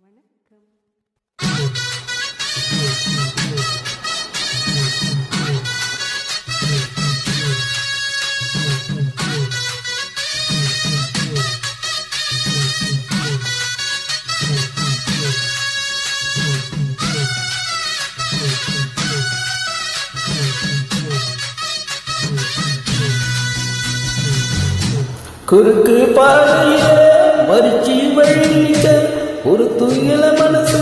வணக்கம். குறுக்கு பாதையில மறிச்சி வழிக்க ஒரு துயில மனசு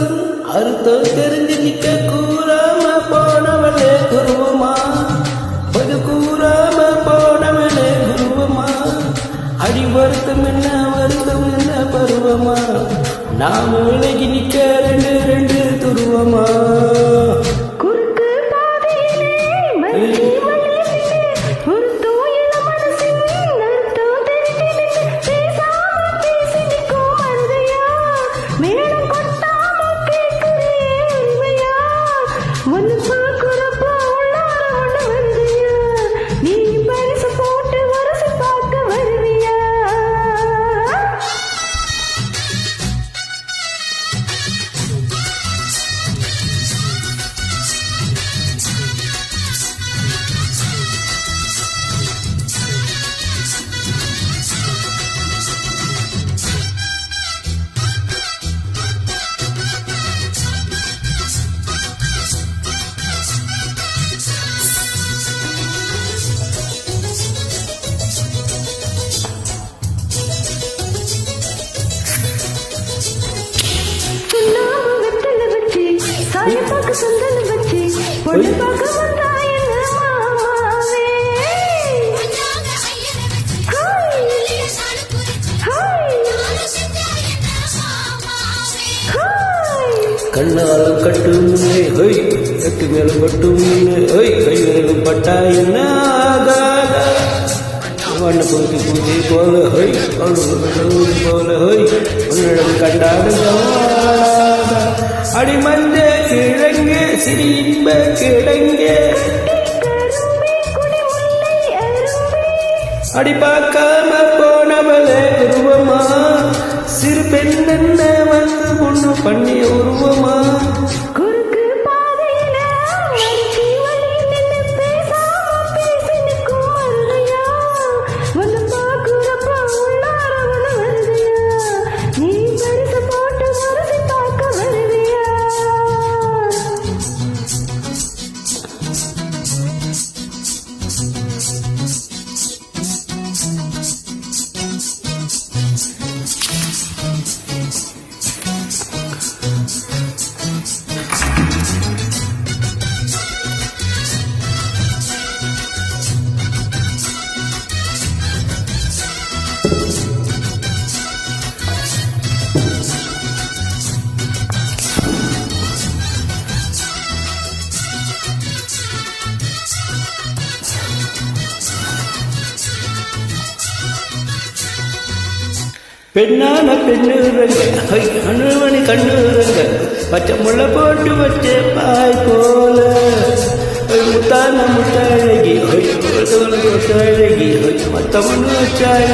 அறுத்தம் தெரிஞ்சு நிக்க கூறாம போனவளே குருவமா ஒரு கூறாம போனவளே குருவமா அடி வருத்தம் என்ன பருவமா நாம விலகி நிக்க ரெண்டு ரெண்டு துருவமா கண்ணாலும் கட்டு முன்னே ஹொய் கட்டு மேலும் கட்டு முன்னே ஹொய் கை விரலும் பட்டா என்ன ஆகாத வண்ண பூத்தி பூத்தி போல ஹொய் போல ஹொய் உன்னிடம் கண்டாடுங்க அடிமஞ்ச கிழங்கு சிறி இன்ப கிழங்கு அடி பார்க்காம போனவளே உருவமா சிறு பெண் என்ன வந்து பொண்ணு பண்ணி உருவமா பெண்ணான பெண்ணுறங்க அணுமணி கண்ணுறங்க பச்சை முளை போட்டு வச்ச பாய் போல முத்தான முத்தழகி முத்தழகி மத்தவனு வச்சாய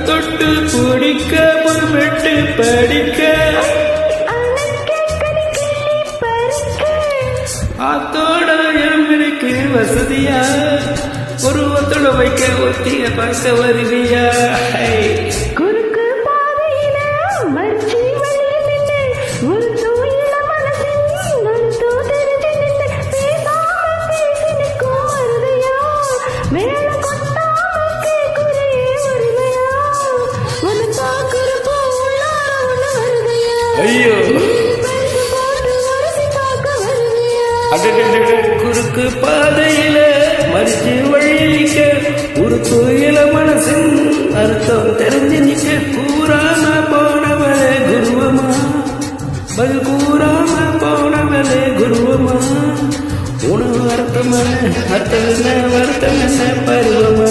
தொட்டு பிடிக்க பொறுமெட்டு படிக்க ஆத்தோட எலும்பிற்கு வசதியா உருவத்தோட வைக்க ஒத்திய பார்க்க வருவியா ஐயோ குறுக்கு பாதையில மறிச்சு வழிக்க ஒரு கோயில மனசின் அர்த்தம் தெரிஞ்சு நிக்க கூறாம போனவளே குருவமா பகு கூறாம போனவளே குருவமா உணவு அர்த்தம் என்ன வருத்தம் என்ன பருவமா